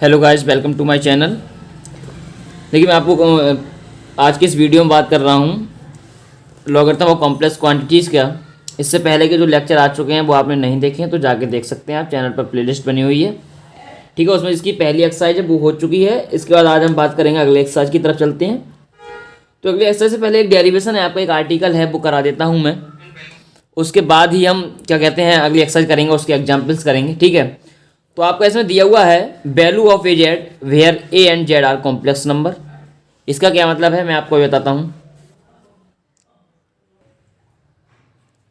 Hello guys, welcome to my channel. देखिए मैं आपको आज की इस वीडियो में बात कर रहा हूँ लॉगरिथम और कॉम्प्लेक्स क्वांटिटीज़ का। इससे पहले के जो लेक्चर आ चुके हैं वो आपने नहीं देखे हैं तो जाके देख सकते हैं आप, चैनल पर प्लेलिस्ट बनी हुई है। ठीक है, उसमें इसकी पहली एक्सरसाइज है वो हो चुकी है। इसके बाद आज हम बात करेंगे अगले एक्सरसाइज की तरफ चलते हैं। तो अगले एक्सरसाइज से पहले एक डेरिवेशन है, आपका एक आर्टिकल है वो करा देता हूँ मैं। उसके बाद ही हम क्या कहते हैं अगली एक्सरसाइज करेंगे, उसके एग्जाम्पल्स करेंगे। ठीक है, तो आपको इसमें दिया हुआ है value of A Z where A and Z are complex number. इसका क्या मतलब है मैं आपको बताता हूँ।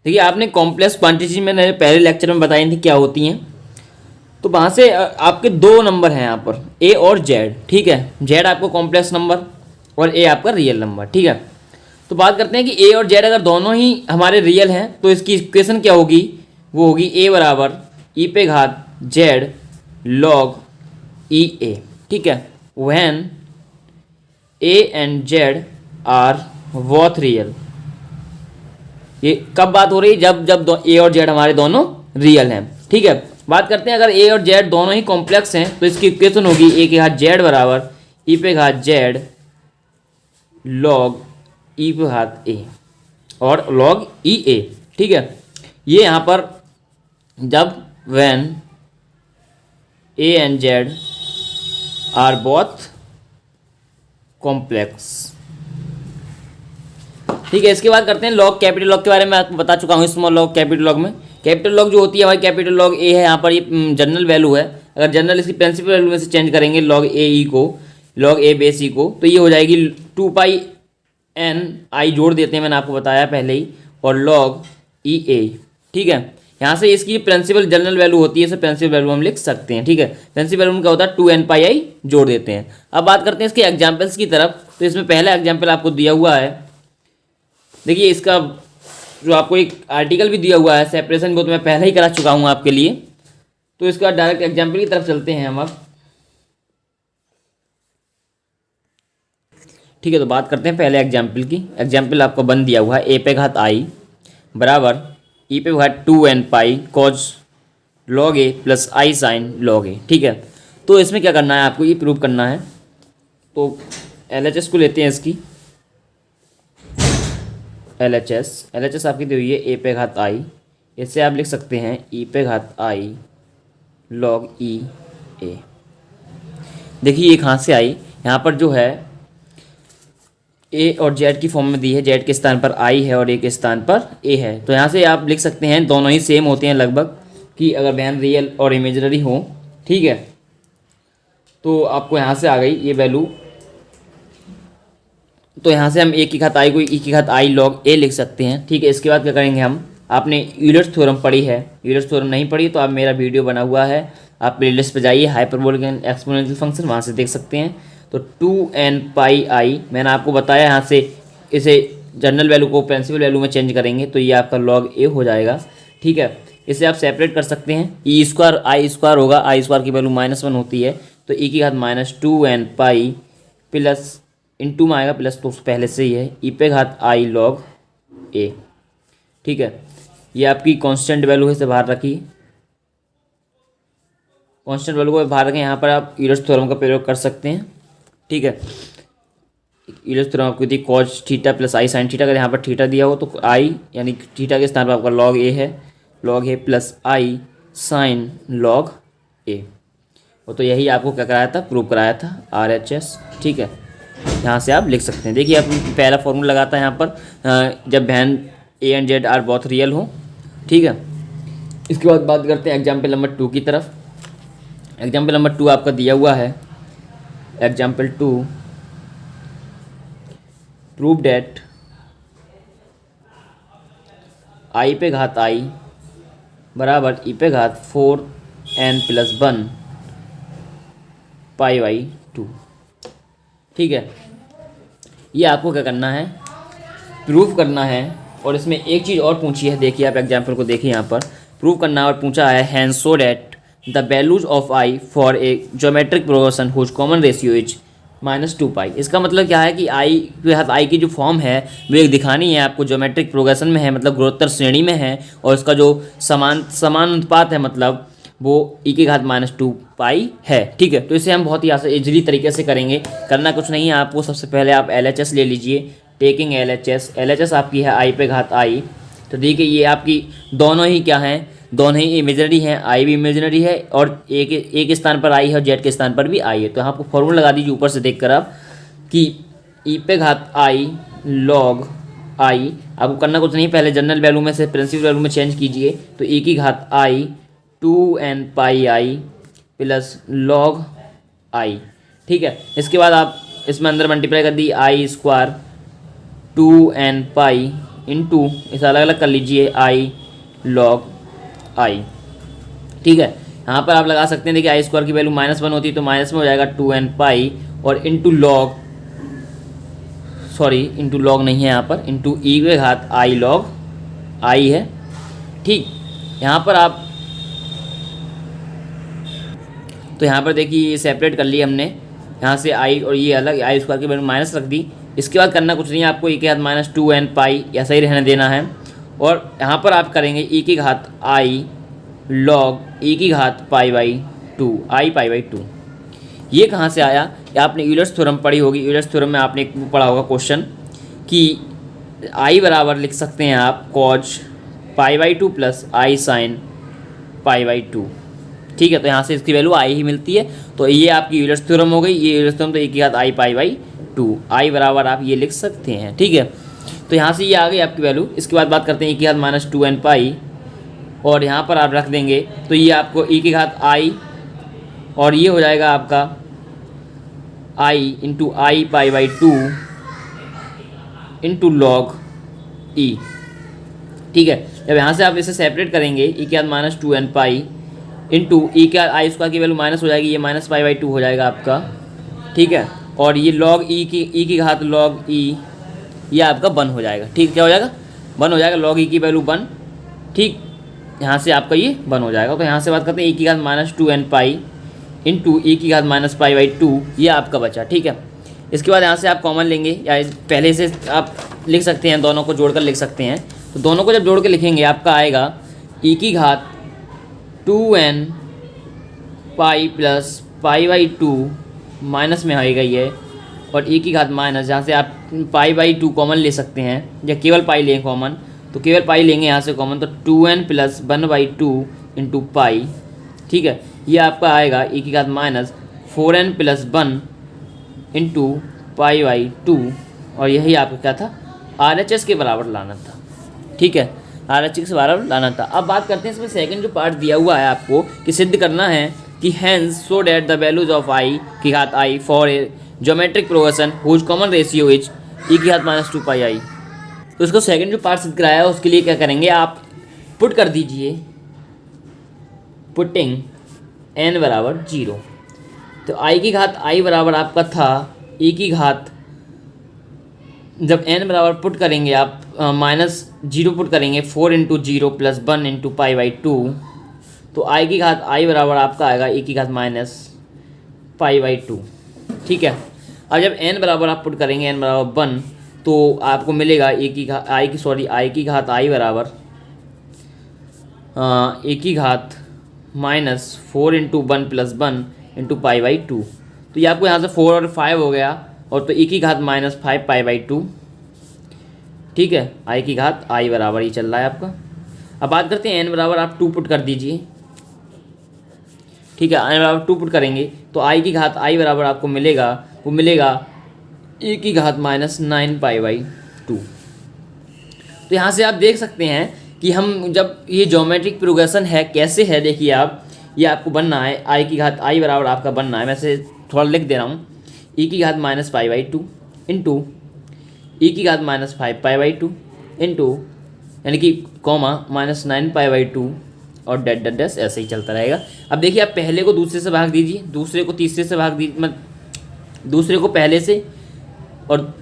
देखिए आपने कॉम्प्लेक्स क्वांटिटी मैंने पहले लेक्चर में बताई थी क्या होती हैं। तो वहाँ से आपके दो नंबर हैं यहाँ पर, ए और जेड। ठीक है, जेड आपको कॉम्प्लेक्स नंबर और ए आपका रियल नंबर। ठीक है, तो बात करते हैं कि ए और जेड अगर दोनों ही हमारे रियल हैं तो इसकी इक्वेशन क्या होगी, वो होगी ए बराबर ई पे घात जेड लॉग ई ए। ठीक है, when A and Z are both real. ये कब बात हो रही है, जब जब ए और जेड हमारे दोनों रियल हैं। ठीक है, बात करते हैं अगर ए और जेड दोनों ही कॉम्प्लेक्स हैं तो इसकी इक्वेशन होगी ए के घात जेड बराबर ई पे घात जेड लॉग ई पे घात ए और लॉग ई ए। ठीक है, ये यहाँ पर जब when A and Z are both complex. ठीक है, इसके बाद करते हैं लॉग कैपिटल लॉग के बारे में आपको बता चुका हूँ। स्मॉल लॉग कैपिटल लॉग में कैपिटल लॉग जो होती है हमारी कैपिटल लॉग ए है, यहाँ पर ये जनरल वैल्यू है। अगर जनरल इसकी प्रिंसिपल वैल्यू में से चेंज करेंगे लॉग ए ई को, लॉग ए बेस ई को, तो ये हो जाएगी 2 पाई एन आई जोड़ देते हैं, मैंने आपको बताया पहले ही, और लॉग ई ए। ठीक है, यहाँ से इसकी प्रिंसिपल जनरल वैल्यू होती है, इसे प्रिंसिपल वैल्यू हम लिख सकते हैं। ठीक है, प्रिंसिपल वैल्यू क्या होता है 2n पाई आई जोड़ देते हैं। अब बात करते हैं इसके एग्जाम्पल्स की तरफ। तो इसमें पहला एग्जाम्पल आपको दिया हुआ है, देखिए इसका जो आपको एक आर्टिकल भी दिया हुआ है सेपरेशन, वो तो मैं पहले ही करा चुका हूँ आपके लिए। तो इसका डायरेक्ट एग्जाम्पल की तरफ चलते हैं हम अब। ठीक है, तो बात करते हैं पहले एग्जाम्पल की। एग्जाम्पल आपको बन दिया हुआ है ए पे घात आई बराबर ई पे घात 2n पाई कॉज लॉग ए प्लस आई साइन लॉग ए। ठीक है, तो इसमें क्या करना है आपको, ये प्रूव करना है। तो LHS को लेते हैं इसकी, LHS आपकी दी हुई है ए पे घात आई, इससे आप लिख सकते हैं ई पे घात आई लॉग ई ए। देखिए ये कहाँ से आई, यहाँ पर जो है ए और जेड की फॉर्म में दी है, जेड के स्थान पर आई है और ए के स्थान पर ए है। तो यहाँ से आप लिख सकते हैं दोनों ही सेम होते हैं लगभग, कि अगर बयान रियल और इमेजनरी हो। ठीक है, तो आपको यहाँ से आ गई ये वैल्यू। तो यहाँ से हम ए की घात आई को ई की घात आई लॉग ए लिख सकते हैं। ठीक है, इसके बाद क्या करेंगे हम, आपने यूलर्स थ्योरम पढ़ी है, यूलर्स थ्योरम नहीं पढ़ी तो आप मेरा वीडियो बना हुआ है, आप प्लेलिस्ट पे जाइए, हाइपरबोलिक एंड एक्सपोनेंशियल फंक्शन, वहाँ से देख सकते हैं। तो 2n पाई आई मैंने आपको बताया, यहाँ से इसे जनरल वैल्यू को प्रिंसिपल वैल्यू में चेंज करेंगे तो ये आपका लॉग ए हो जाएगा। ठीक है, इसे आप सेपरेट कर सकते हैं, ई स्क्वायर आई स्क्वायर होगा, आई स्क्वायर की वैल्यू -1 होती है, तो ई की घात -2n पाई प्लस इंटू में आएगा प्लस, तो पहले से ही है ई पे घात आई लॉग ए। ठीक है, ये आपकी कांस्टेंट वैल्यू है, इसे बाहर रखिए, कांस्टेंट वैल्यू को बाहर रखें। यहाँ पर आप यूलर्स थ्योरम का प्रयोग कर सकते हैं। ठीक है, यूलर्स थ्योरम आपको दी कॉस थीटा प्लस आई साइन थीटा, अगर यहाँ पर थीटा दिया हो तो आई यानी थीटा के स्थान पर आपका लॉग ए है, लॉग ए प्लस आई साइन लॉग ए। वो तो यही आपको क्या कराया था, प्रूव कराया था RHS। ठीक है, यहाँ से आप लिख सकते हैं। देखिए आप पहला फॉर्मूला लगाता है यहाँ पर जब when A and Z are both real हो। ठीक है, इसके बाद बात करते हैं एग्जाम्पल नंबर 2 की तरफ। एग्जाम्पल नंबर 2 आपका दिया हुआ है, एग्जाम्पल 2 प्रूव डेट आई पे घात आई बराबर ई पे घात 4n + 1 पाई बाई 2। ठीक है, ये आपको क्या करना है, प्रूव करना है। और इसमें एक चीज़ और पूछी है, देखिए आप एग्जाम्पल को देखिए, यहाँ पर प्रूव करना है और पूछा है hence so that the values of I for a geometric progression whose common ratio is -2 pi. इसका मतलब क्या है कि आई के साथ आई की जो फॉर्म है वो एक दिखानी है आपको, ज्योमेट्रिक प्रोग्रेशन में है, मतलब गुणोत्तर श्रेणी में है, और इसका जो समान अनुपात है, मतलब वो ई की घात माइनस 2 पाई है। ठीक है, तो इसे हम बहुत ही इजीली तरीके से करेंगे। करना कुछ नहीं है आपको, सबसे पहले आप LHS ले लीजिए। टेकिंग LHS आपकी है आई पे घात आई। तो देखिए ये आपकी दोनों ही क्या हैं, दोनों ही इमेजनरी हैं, आई भी इमेजनरी है और एक स्थान पर आई है और जेड के स्थान पर भी आई है। तो आपको फॉर्मूला लगा दीजिए ऊपर से देख कर आप कि ई पे घात आई लॉग आई। आपको करना कुछ नहीं, पहले जनरल वैल्यू में से प्रिंसिपल वैल्यू में चेंज कीजिए। तो ई की घात आई 2n pi I plus log I. ठीक है, इसके बाद आप इसमें अंदर मल्टीप्लाई कर दी आई स्क्वायर 2n पाई इंटू इसे अलग अलग कर लीजिए आई लॉग आई। ठीक है, यहाँ पर आप लगा सकते हैं, देखिए आई स्क्वायर की वैल्यू -1 होती है तो माइनस में हो जाएगा 2n पाई और इंटू लॉग नहीं है यहाँ पर, इंटू ई के घात आई लॉग आई है। ठीक, यहाँ पर आप तो यहाँ पर देखिए ये सेपरेट कर लिया हमने, यहाँ से आई और ये अलग, आई स्क्वायर की वैल्यू माइनस रख दी। इसके बाद करना कुछ नहीं है आपको, ई के घात माइनस 2n पाई ऐसा ही रहने देना है। और यहाँ पर आप करेंगे ई की घात आई लॉग ई की घात पाई बाई 2 आई पाई बाई 2। ये कहाँ से आया, या आपने यूलर्स थ्योरम पढ़ी होगी। यूलर्स थ्योरम में आपने एक पढ़ा होगा क्वेश्चन कि आई बराबर लिख सकते हैं आप cause pi by 2 plus I sine pi by 2। ठीक है, तो यहाँ से इसकी वैल्यू आई ही मिलती है। तो ये आपकी यूलर्स थ्योरम हो गई। ये यूलर्स थ्योरम तो एक ही घात आई पाई बाई 2 आई बराबर आप ये लिख सकते हैं। ठीक है, तो यहाँ से ये आ गई आपकी वैल्यू। इसके बाद बात करते हैं ई की घात माइनस 2n पाई, और यहाँ पर आप रख देंगे तो ये आपको ई की घात आई और ये हो जाएगा आपका i into i pi by 2 into log e. ठीक है, जब यहाँ से आप इसे सेपरेट करेंगे ई के घात माइनस 2n पाई इंटू ई के आई स्क्वायर की वैल्यू माइनस हो जाएगी, ये माइनस पाई बाई 2 हो जाएगा आपका। ठीक है, और ये लॉग ई की घात लॉग ई ये आपका 1 हो जाएगा। ठीक, क्या हो जाएगा 1 हो जाएगा, लॉग ई की वैल्यू 1। ठीक, यहाँ से आपका ये 1 हो जाएगा। तो यहाँ से बात करते हैं ई की घात माइनस 2n पाई इंटू ई की घात माइनस पाई बाई 2 ये आपका बचा। ठीक है, इसके बाद यहाँ से आप कॉमन लेंगे, या पहले से आप लिख सकते हैं, दोनों को जोड़कर लिख सकते हैं। तो दोनों को जब जोड़ के लिखेंगे आपका आएगा ई की घात 2n pi plus pi by 2 minus में आएगा ये, और ई की घात माइनस, जहाँ से आप पाई बाई 2 कॉमन ले सकते हैं, या केवल पाई लें कॉमन, तो केवल पाई लेंगे यहाँ से कॉमन, तो 2n प्लस 1/2 इंटू पाई। ठीक है, ये आपका आएगा ई की घात minus 4n plus 1 into pi by 2, और यही आपका क्या था RHS के बराबर लाना था। ठीक है, RHS के बराबर लाना था। अब बात करते हैं इसमें सेकंड जो पार्ट दिया हुआ है आपको कि सिद्ध करना है कि hence so that the values of i की घात i for a geometric progression whose common ratio is e की घात माइनस 2 पाई आई। तो इसको सेकंड जो पार्ट सिद्ध कराया है उसके लिए क्या करेंगे, आप पुट कर दीजिए, पुटिंग n बराबर 0। तो आई की घात आई बराबर आपका था ई की घात, जब n बराबर पुट करेंगे आप -0 पुट करेंगे 4 into 0 plus 1 into pi by 2, तो आई की घात आई बराबर आपका आएगा ई की घात माइनस पाई बाई 2। ठीक है, अब जब n बराबर आप पुट करेंगे n बराबर 1 तो आपको मिलेगा आई की घात आई बराबर ए की घात -4 into 1 plus 1 into pi by 2। तो ये आपको यहाँ से 4 और 5 हो गया, और तो ई की घात -5 पाई बाई 2। ठीक है, आई की घात आई बराबर ही चल रहा है आपका। अब बात करते हैं n बराबर आप 2 पुट कर दीजिए। ठीक है, n बराबर 2 पुट करेंगे तो आई की घात आई बराबर आपको मिलेगा, वो मिलेगा ई की घात -9 पाई बाई 2। तो यहाँ से आप देख सकते हैं कि हम जब ये ज्योमेट्रिक प्रोग्रेशन है कैसे है, देखिए आप, ये आपको बनना है आई की घात आई बराबर आपका बनना है, मैं से थोड़ा लिख दे रहा हूँ, ई की घात -5 बाई 2 इंटू ई की घात -5 पाई बाई 2 इंटू यानी कि कॉमा -9 पाई बाई 2 और डैट डैट डैश ऐसे ही चलता रहेगा। अब देखिए आप पहले को दूसरे से भाग दीजिए, दूसरे को तीसरे से भाग दीजिए, मतलब दूसरे को पहले से और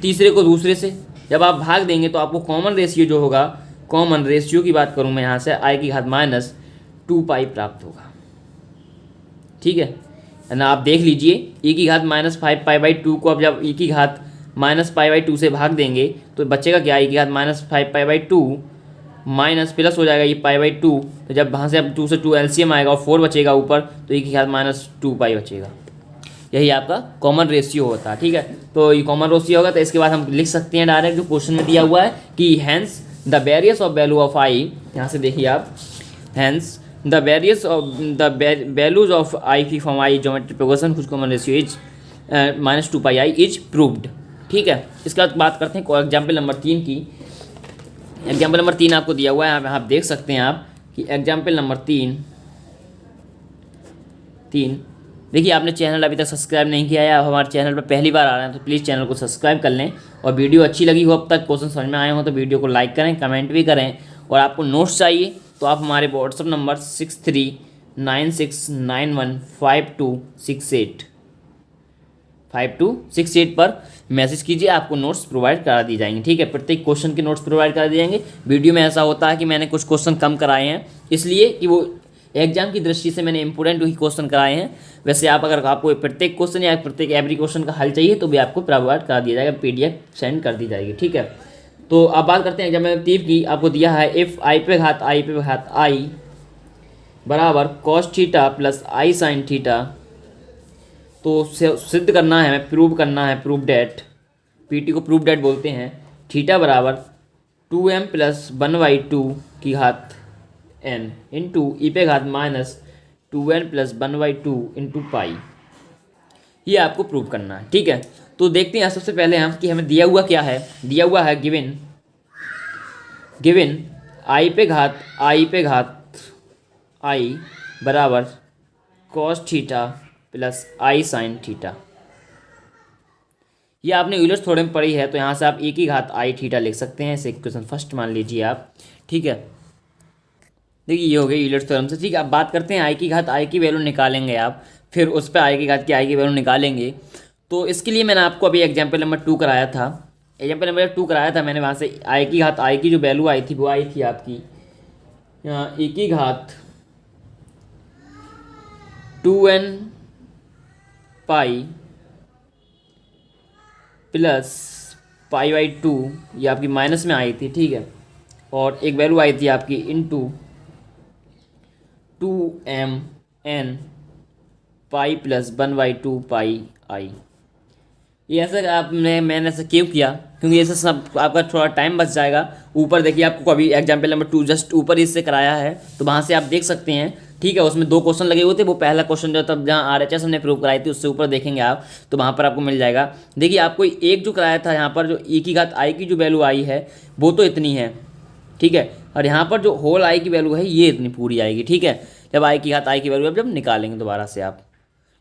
तीसरे को दूसरे से। जब आप भाग देंगे तो आपको कॉमन रेशियो जो होगा, कॉमन रेशियो की बात करूँ मैं यहाँ से, आई की घात -2 पाई प्राप्त होगा। ठीक है ना, आप देख लीजिए ई की घात -5 पाई बाई 2 को अब जब ई की घात -पाई बाई 2 से भाग देंगे तो बचेगा क्या, ई की घात -5 पाई बाई 2 माइनस प्लस हो जाएगा ये पाई/2। तो जब वहाँ से अब 2 से 2 एलसीएम आएगा और 4 बचेगा ऊपर, तो e की घात -2 पाई बचेगा। यही आपका कॉमन रेशियो होता है, ठीक है। तो ये कॉमन रेशियो होगा, तो इसके बाद हम लिख सकते हैं डायरेक्ट जो क्वेश्चन में दिया हुआ है कि hence the various of value of i, यहाँ से देखिए आप, hence the various of the values of i from i geometric progression whose common ratio is -2 pi i is proved, ठीक है। इसके बाद बात करते हैं एग्जाम्पल नंबर 3 की। एग्जाम्पल नंबर 3 आपको दिया हुआ है, आप देख सकते हैं आप कि एग्जाम्पल नंबर 3 देखिए, आपने चैनल अभी तक सब्सक्राइब नहीं किया है, आप हमारे चैनल पर पहली बार आ रहे हैं तो प्लीज़ चैनल को सब्सक्राइब कर लें, और वीडियो अच्छी लगी हो, अब तक क्वेश्चन समझ में आए हो तो वीडियो को लाइक करें, कमेंट भी करें। और आपको नोट्स चाहिए तो आप हमारे व्हाट्सअप नंबर 6396915268 पर मैसेज कीजिए, आपको नोट्स प्रोवाइड करा दी जाएंगे, ठीक है। प्रत्येक क्वेश्चन के नोट्स प्रोवाइड करा दिए जाएंगे। वीडियो में ऐसा होता है कि मैंने कुछ क्वेश्चन कम कराए हैं, इसलिए कि वो एग्जाम की दृष्टि से मैंने इंपोर्टेंट वही क्वेश्चन कराए हैं। वैसे आप अगर आपको प्रत्येक क्वेश्चन या प्रत्येक एवरी क्वेश्चन का हल चाहिए तो भी आपको प्रोवाइड करा दिया जाएगा, PDF सेंड कर दी जाएगी, ठीक है। तो अब बात करते हैं एग्जाम में तीर की। आपको दिया है इफ़ आई पे घात आई बराबर cos थीटा प्लस आई साइन थीटा, तो सिद्ध करना है, हमें प्रूव करना है, प्रूव डेट, PT को प्रूव डेट बोलते हैं। थीटा बराबर 2m प्लस 1/2 की घात n इंटू ई पे घात -2n प्लस 1/2 इंटू पाई, ये आपको प्रूव करना है, ठीक है। तो देखते हैं सबसे पहले हम कि हमें दिया हुआ क्या है। दिया हुआ है गिवन आई पे घात आई बराबर cos थीटा प्लस आई साइन थीटा। ये आपने यूलर्स थ्योरम पढ़ी है, तो यहाँ से आप e की घात आई थीटा लिख सकते हैं, इसे इक्वेशन फर्स्ट मान लीजिए आप, ठीक है। देखिए ये हो गया यूलर्स थ्योरम से, ठीक है। अब बात करते हैं आई की घात आई की वैल्यू निकालेंगे आप, फिर उस पर आई की घात की आई की वैल्यू निकालेंगे। तो इसके लिए मैंने आपको अभी एग्जाम्पल नंबर 2 कराया था, मैंने वहाँ से आई की घात आई की जो वैल्यू आई थी वो आई थी आपकी e की घात 2n पाई प्लस पाई/2, ये आपकी माइनस में आई थी, ठीक है। और एक वैल्यू आई थी आपकी into 2mn pi plus 1/2 pi आई। ये ऐसा मैंने ऐसा क्यों किया, क्योंकि ऐसा सब आपका थोड़ा टाइम बच जाएगा। ऊपर देखिए आपको अभी एग्जाम्पल नंबर 2 जस्ट ऊपर इससे कराया है, तो वहाँ से आप देख सकते हैं, ठीक है। उसमें 2 क्वेश्चन लगे हुए थे, वो पहला क्वेश्चन जो तब जहाँ RHS हमने प्रूव कराई थी उससे ऊपर देखेंगे आप, तो वहाँ पर आपको मिल जाएगा। देखिए आपको एक जो कराया था यहाँ पर, जो e की घात आई की जो वैल्यू आई है वो तो इतनी है, ठीक है। और यहाँ पर जो होल आई की वैल्यू है ये इतनी पूरी आएगी, ठीक है। जब आई की घात आई की वैल्यू अब जब निकालेंगे दोबारा से आप,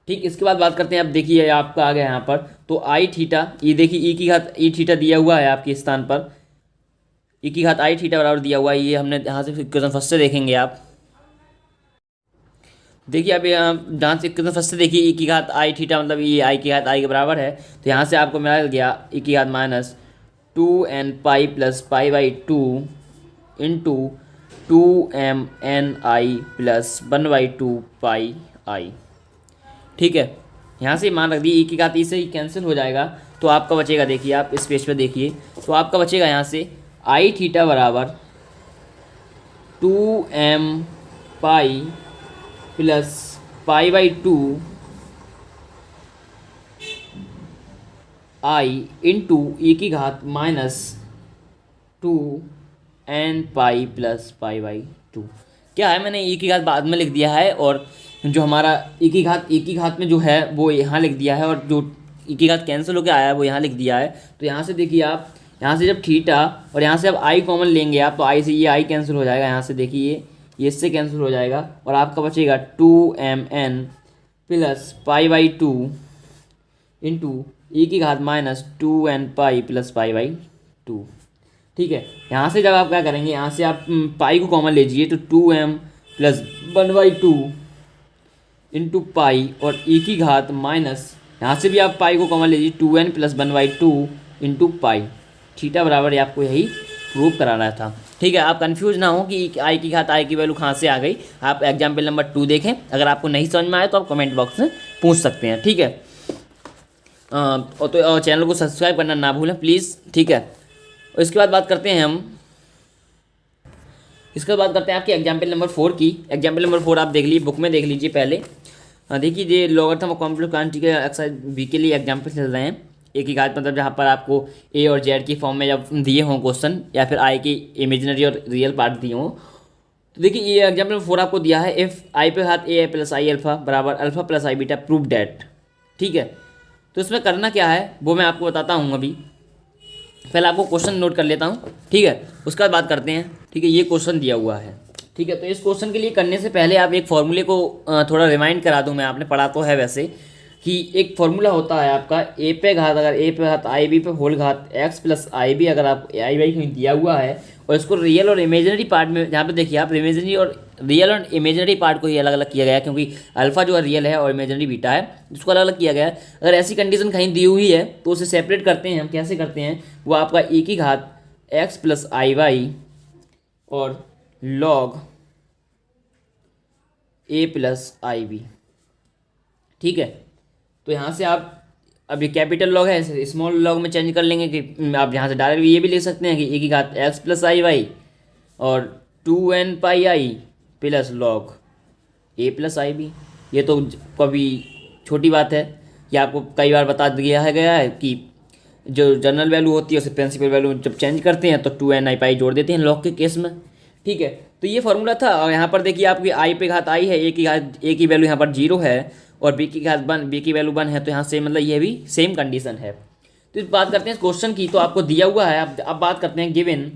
ठीक। इसके बाद बात करते हैं, अब देखिए आपका आ गया यहाँ पर, तो आई थीटा, ये देखिए e की घात ई थीटा दिया हुआ है आपके स्थान पर, e की घात आई थीटा बराबर दिया हुआ है, ये हमने यहाँ से इक्वेशन फर्स्ट से देखेंगे आप। देखिए अब यहाँ जहाँ से इक्वेशन फर्स्ट से देखिए e की घात आई थीटा मतलब ये आई की घात आई के बराबर है, तो यहाँ से आपको मिल गया e की घात -2n pi plus pi into 2mn i plus 1/2 pi i, ठीक है। यहाँ से मान रख दिए, e की घात ई से ही कैंसिल हो जाएगा, तो आपका बचेगा, देखिए आप इस पेज पे देखिए, तो आपका बचेगा यहाँ से आई थीटा बराबर 2m पाई प्लस पाई/2 आई इंटू ई की घात -2n पाई प्लस पाई/2। क्या है, मैंने ई की घात बाद में लिख दिया है, और जो हमारा ई की घात में जो है वो यहाँ लिख दिया है, और जो ई की घात कैंसिल होकर आया है वो यहाँ लिख दिया है। तो यहाँ से देखिए आप, यहाँ से जब थीटा और यहाँ से अब आई कॉमन लेंगे आप, तो आई से ये आई कैंसिल हो जाएगा, यहाँ से देखिए ये इससे कैंसिल हो जाएगा, और आपका बचेगा 2mn प्लस पाई/2 इंटू ई की घात -2n पाई प्लस पाई/2, ठीक है। यहाँ से जब आप क्या करेंगे, यहाँ से आप पाई को कॉमन लीजिए, तो 2m प्लस 1/2 इंटू पाई, और ई की घात माइनस, यहाँ से भी आप पाई को कॉमन लीजिए, 2n plus 1/2 into pi. Theta बराबर आपको यही प्रूव कराना था, ठीक है। आप कंफ्यूज ना हो कि आई की घात आई की वैल्यू कहाँ से आ गई। आप एग्जाम्पल नंबर 2 देखें, अगर आपको नहीं समझ में आए तो आप कमेंट बॉक्स में पूछ सकते हैं, ठीक है। तो चैनल को सब्सक्राइब करना ना भूलें प्लीज़, ठीक है। और इसके बाद बात करते हैं हम इसके बाद करते हैं आपकी एग्जाम्पल नंबर 4 की। एग्जाम्पल नंबर 4 आप देख लीजिए, बुक में देख लीजिए पहले। देखिए ये लॉगरिथम और कॉम्प्लेक्स क्वांटिटी के एक्सरसाइज बी के लिए एग्जाम्पल चल रहे हैं। एक ही घात मतलब जहाँ पर आपको ए और जेड की फॉर्म में जब दिए हों क्वेश्चन, या फिर आई की इमेजिनरी और रियल पार्ट दिए हों। तो देखिए ये एग्जाम्पल नंबर 4 आपको दिया है, इफ़ आई पे घात ए प्लस आई अल्फा बराबर alpha plus i beta prove that. ठीक है, तो इसमें करना क्या है वो मैं आपको बताता हूँ अभी। पहले आपको क्वेश्चन नोट कर लेता हूँ, ठीक है, उसके बाद बात करते हैं। ठीक है, ये क्वेश्चन दिया हुआ है। ठीक है, तो इस क्वेश्चन के लिए करने से पहले आप एक फॉर्मूले को थोड़ा रिमाइंड करा दूं। मैं आपने पढ़ा तो है वैसे, कि एक फॉर्मूला होता है आपका ए पे घात, अगर ए पे घात आई बी पे होल घात एक्स प्लस आई बी, अगर आप आई वाई कहीं दिया हुआ है और इसको रियल और इमेजिनरी पार्ट में, जहाँ पे देखिए आप इमेजिनरी और रियल और इमेजिनरी पार्ट को ही अलग अलग किया गया है, क्योंकि अल्फा जो है रियल है और इमेजिनरी बीटा है, इसको अलग अलग किया गया है। अगर ऐसी कंडीशन कहीं दी हुई है तो उसे सेपरेट करते हैं हम। कैसे करते हैं, वो आपका ए की घात एक्स प्लस आई वाई और लॉग ए प्लस आई बी। ठीक है, तो यहाँ से आप, अब ये कैपिटल लॉग है, स्मॉल लॉग में चेंज कर लेंगे कि आप यहाँ से डायरेक्ट ये भी लिख सकते हैं कि ए की घात एक्स प्लस आई वाई और 2n पाई आई प्लस लॉग ए प्लस आई बी। ये तो कभी छोटी बात है, ये आपको कई बार बता दिया है गया है कि जो जनरल वैल्यू होती है उसे प्रिंसिपल वैल्यू जब चेंज करते हैं तो 2n आई पाई जोड़ देते हैं लॉग के केस में। ठीक है, तो ये फॉर्मूला था। और यहाँ पर देखिए आपकी आई पे घात आई है, ए की वैल्यू यहाँ पर 0 है और बी की घात 1, बी की वैल्यू 1 है, तो यहाँ से मतलब ये भी सेम कंडीशन है। तो इस बात करते हैं इस क्वेश्चन की, तो आपको दिया हुआ है। अब बात करते हैं गिवन।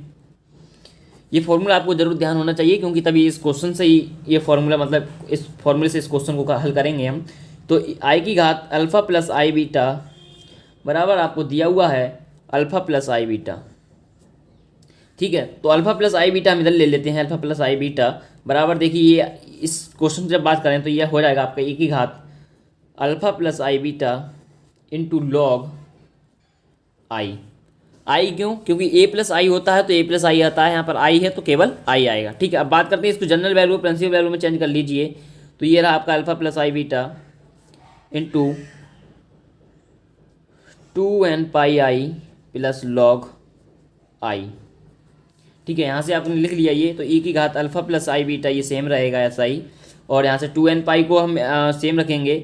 ये फॉर्मूला आपको जरूर ध्यान होना चाहिए, क्योंकि तभी इस क्वेश्चन से ही ये फॉर्मूला, मतलब इस फॉर्मूले से इस क्वेश्चन को हल करेंगे हम। तो आई की घात अल्फा प्लस आई बीटा बराबर आपको दिया हुआ है अल्फा प्लस आई बीटा। ठीक है, तो अल्फा प्लस आई बीटा हम इधर ले लेते हैं। अल्फा प्लस आई बीटा बराबर, देखिए ये इस क्वेश्चन से जब बात करें तो ये हो जाएगा आपका ए की घात alpha plus i beta into log i. I क्यों, क्योंकि ए प्लस आई होता है तो ए प्लस आई आता है, यहाँ पर आई है तो केवल आई आएगा। ठीक है, अब बात करते हैं इसको जनरल वैल्यू प्रिंसिपल वैल्यू में चेंज कर लीजिए। तो ये रहा आपका alpha plus i beta into 2n pi I plus log I. ठीक है, यहाँ से आपने लिख लिया ये। तो ई की घात अल्फा प्लस आई बीटा ये सेम रहेगा ऐसा ही, और यहाँ से 2n पाई को हम सेम रखेंगे,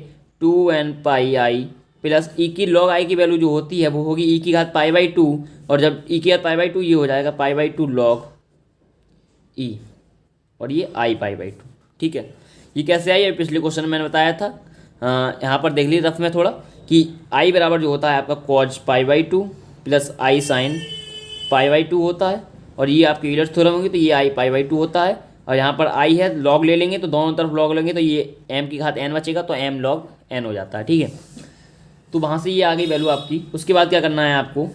2n पाई आई प्लस ई की लॉग आई की वैल्यू जो होती है वो होगी ई की घात पाई बाई 2, और जब ई की घात पाई बाई 2 ये हो जाएगा पाई बाई 2 लॉग ई, और ये आई पाई बाई 2। ठीक है, ये कैसे आई, पिछले क्वेश्चन में मैंने बताया था। यहाँ पर देख लीजिए रफ में थोड़ा, कि आई बराबर जो होता है आपका cause pi by 2 plus I sine pi by 2 होता है, और ये आपकी यूलर्स थ्योरम होगी तो ये आई पाई बाई 2 होता है। और यहाँ पर आई है, लॉग ले लेंगे तो दोनों तरफ लॉग लेंगे तो ये एम की घात एन बचेगा, तो एम लॉग एन हो जाता है। ठीक है, तो वहाँ से ये आ गई वैल्यू आपकी। उसके बाद क्या करना है आपको,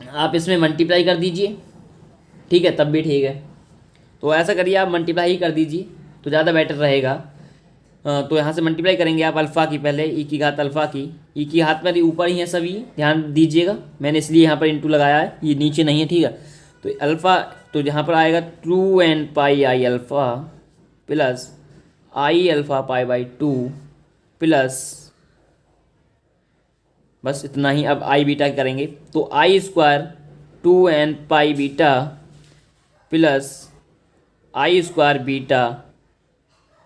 आप इसमें मल्टीप्लाई कर दीजिए। ठीक है, तब भी ठीक है, तो ऐसा करिए आप मल्टीप्लाई ही कर दीजिए तो ज़्यादा बेटर रहेगा। तो यहाँ से मल्टीप्लाई करेंगे आप अल्फ़ा की, पहले ई की घात अल्फ़ा की, ई की घात वाली ऊपर ही है सभी, ध्यान दीजिएगा, मैंने इसलिए यहाँ पर इंटू लगाया है, ये नीचे नहीं है। ठीक है, तो अल्फ़ा, तो यहाँ पर आएगा 2n pi i alpha plus i alpha pi by 2 plus, बस इतना ही। अब आई बीटा करेंगे तो i square 2n pi beta plus i square beta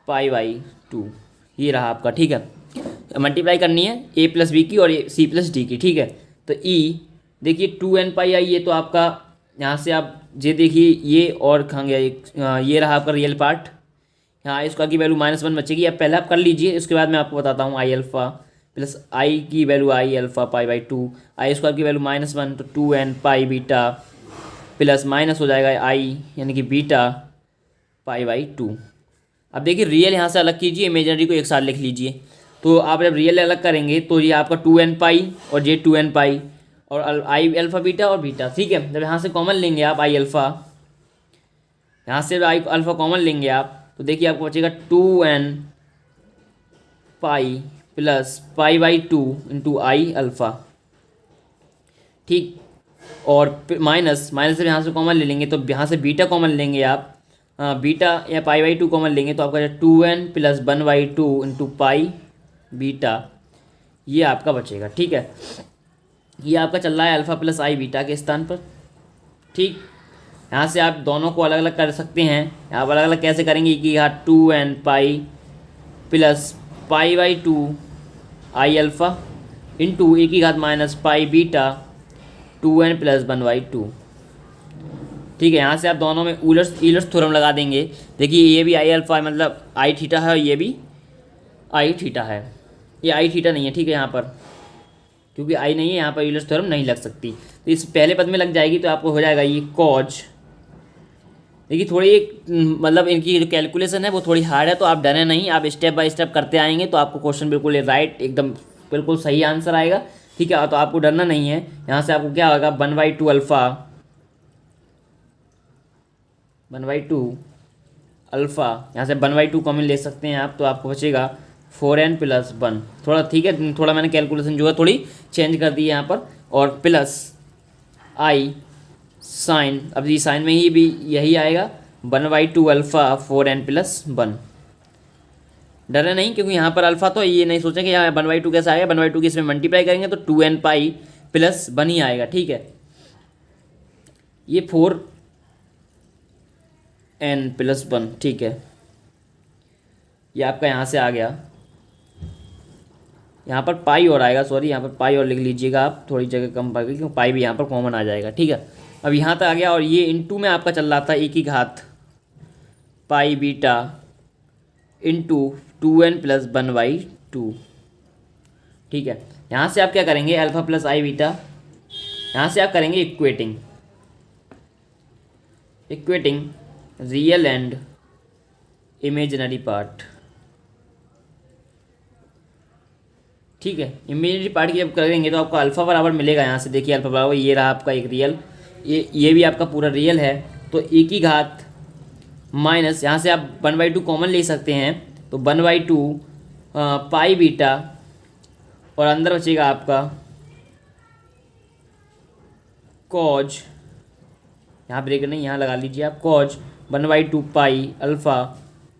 pi by 2, ये रहा आपका। ठीक है, मल्टीप्लाई करनी है ए प्लस बी की और सी प्लस डी की। ठीक है, तो ई देखिए 2n पाई आई, ये तो आपका यहाँ से आप ये देखिए ये और कहाँ गया, ये रहा आपका रियल पार्ट। यहाँ इसका की वैल्यू -1 बचेगी। अब पहले आप कर लीजिए, उसके बाद मैं आपको बताता हूँ। आई अल्फ़ा प्लस आई की value I alpha pi by 2, I square की वैल्यू -1, तो 2n pi beta plus minus हो जाएगा आई यानी कि बीटा पाई बाई 2। अब देखिए रियल यहाँ से अलग कीजिए, इमेजिनरी को एक साथ लिख लीजिए। तो आप जब रियल अलग करेंगे तो ये आपका 2n पाई और ये 2n पाई और आई अल्फ़ा बीटा और बीटा। ठीक है, जब यहाँ से कॉमन लेंगे आप आई अल्फ़ा, यहाँ से आई अल्फ़ा कॉमन लेंगे आप, तो देखिए आपको बचेगा 2n pi plus pi by 2 into I alpha. ठीक, और माइनस से यहाँ से कॉमन ले लेंगे, तो यहाँ से बीटा कॉमन लेंगे आप, बीटा या पाई बाई 2 कॉमन लेंगे तो आपका 2n plus 1 by 2 into pi beta, ये आपका बचेगा। ठीक है, ये आपका चल रहा है अल्फ़ा प्लस आई बीटा के स्थान पर। ठीक, यहाँ से आप दोनों को अलग अलग कर सकते हैं। आप अलग अलग कैसे करेंगे, e की घात 2n pi plus pi by 2 I alpha into e की घात minus pi beta 2n plus 1/2। ठीक है, यहाँ से आप दोनों में यूलर्स थ्योरम लगा देंगे। देखिए ये भी आई अल्फ़ा मतलब आई थीटा है और ये भी आई थीटा है, ये आई थीटा नहीं है। ठीक है, यहाँ पर क्योंकि आई नहीं है यहाँ पर यूलर्स थ्योरम नहीं लग सकती, तो इस पहले पद में लग जाएगी तो आपको हो जाएगा ये कॉज। देखिए थोड़ी मतलब इनकी जो कैलकुलेशन है वो थोड़ी हार्ड है, तो आप डरे नहीं, आप स्टेप बाय स्टेप करते आएंगे तो आपको क्वेश्चन बिल्कुल राइट एकदम बिल्कुल सही आंसर आएगा। ठीक है, तो आपको डरना नहीं है। यहाँ से आपको क्या होगा 1/2 अल्फ़ा 1/2 अल्फ़ा, यहाँ से 1/2 कॉमन ले सकते हैं आप, तो आपको बचेगा 4n प्लस 1। थोड़ा ठीक है, थोड़ा मैंने कैलकुलेशन जो है थोड़ी चेंज कर दी है यहाँ पर, और प्लस आई साइन, अब ये साइन में ही भी यही आएगा 1/2 अल्फ़ा 4n प्लस 1। डरे नहीं, क्योंकि यहाँ पर अल्फ़ा तो ये नहीं सोचें कि यहाँ 1/2 कैसे आएगा, 1/2 की इसमें मल्टीप्लाई करेंगे तो 2n पाई प्लस 1 ही आएगा। ठीक है, ये 4n प्लस 1। ठीक है, ये आपका यहाँ से आ गया। यहाँ पर पाई और आएगा, सॉरी यहाँ पर पाई और लिख लीजिएगा आप, थोड़ी जगह कम पड़ गई क्योंकि पाई भी यहाँ पर कॉमन आ जाएगा। ठीक है, अब यहाँ तक आ गया, और ये इंटू में आपका चल रहा था e की घात पाई बीटा इंटू 2n प्लस 1/2। ठीक है, यहाँ से आप क्या करेंगे अल्फ़ा प्लस आई बीटा, यहाँ से आप करेंगे equating real and imaginary part. ठीक है, इमेजिनरी पार्ट की जब करेंगे तो आपको अल्फ़ा बराबर मिलेगा। यहाँ से देखिए अल्फ़ा बराबर ये रहा आपका एक रियल, ये भी आपका पूरा रियल है, तो e की घात माइनस यहाँ से आप 1/2 कॉमन ले सकते हैं, तो 1/2 पाई बीटा, और अंदर बचेगा आपका कॉज, यहाँ ब्रेक नहीं यहाँ लगा लीजिए आप, कॉज 1/2 पाई अल्फ़ा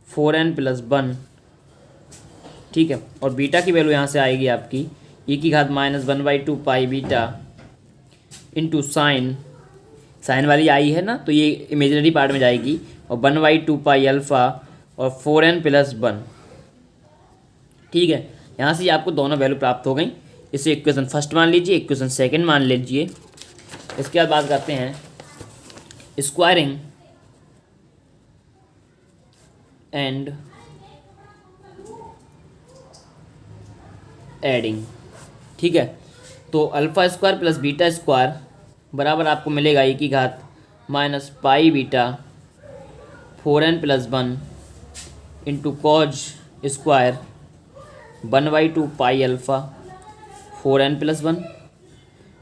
4n प्लस 1। ठीक है, और बीटा की वैल्यू यहाँ से आएगी आपकी e की घात माइनस 1/2 पाई बीटा इंटू साइन वाली आई है ना, तो ये इमेजिनरी पार्ट में जाएगी, और 1/2 पाई अल्फ़ा और 4n प्लस 1। ठीक है, यहाँ से आपको दोनों वैल्यू प्राप्त हो गई। इसे इक्वेशन फर्स्ट मान लीजिए, इक्वेशन सेकंड मान लीजिए। इसके बाद बात करते हैं स्क्वायरिंग एंड एडिंग। ठीक है, तो alpha square plus beta square बराबर आपको मिलेगा e की घात minus pi beta 4n plus 1 into cos square 1/2 पाई अल्फ़ा 4n प्लस 1।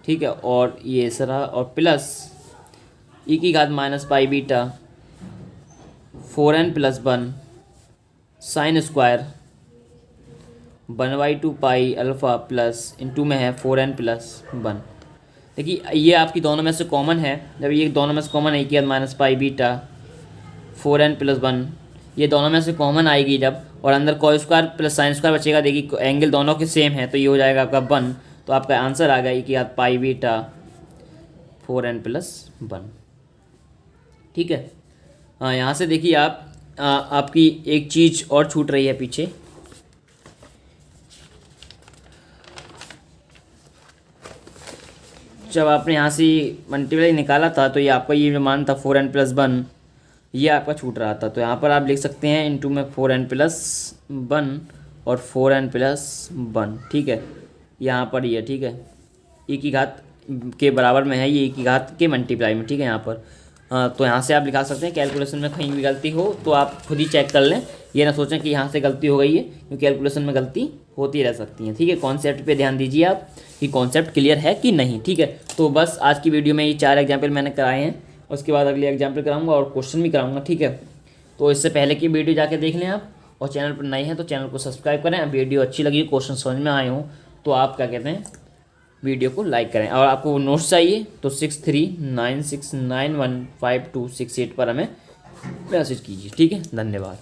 ठीक है, और ये सरा और प्लस e की घात minus pi beta 4n plus 1 sine square 1/2 पाई अल्फ़ा प्लस इंटू में है 4n प्लस 1। देखिए ये आपकी दोनों में से कॉमन है, जब ये दोनों में से कॉमन है कि minus pi beta 4n plus 1, ये दोनों में से कॉमन आएगी जब, और अंदर cos square plus sine square बचेगा। देखिए एंगल दोनों के सेम है, तो ये हो जाएगा आपका 1, तो आपका आंसर आ गया कि पाई बीटा 4n प्लस 1। ठीक है, हाँ यहाँ से देखिए आप आपकी एक चीज़ और छूट रही है पीछे। जब आपने यहाँ से मल्टीप्लाई निकाला था तो ये आपका ये जो मान था 4n प्लस 1, ये आपका छूट रहा था, तो यहाँ पर आप लिख सकते हैं इनटू में 4n प्लस 1 और 4n प्लस 1। ठीक है, यहाँ पर ये ठीक है e की घात के बराबर में है, ये e की घात के मल्टीप्लाई में। ठीक है, यहाँ पर तो यहाँ से आप लिखा सकते हैं। कैलकुलेशन में कहीं भी गलती हो तो आप खुद ही चेक कर लें, ये ना सोचें कि यहाँ से गलती हो गई है, क्योंकि कैलकुलेशन में गलती होती रह सकती है। ठीक है, कॉन्सेप्ट पे ध्यान दीजिए आप कि कॉन्सेप्ट क्लियर है कि नहीं। ठीक है, तो बस आज की वीडियो में ये 4 एग्जाम्पल मैंने कराए हैं, उसके बाद अगले एग्जाम्पल कराऊंगा और क्वेश्चन भी कराऊंगा। ठीक है, तो इससे पहले की वीडियो जाके देख लें आप, और चैनल पर नए हैं तो चैनल को सब्सक्राइब करें। वीडियो अच्छी लगी, क्वेश्चन समझ में आए हों तो आप क्या कहते हैं वीडियो को लाइक करें, और आपको नोट्स चाहिए तो 6396915268 पर हमें मैसेज कीजिए। ठीक है, धन्यवाद।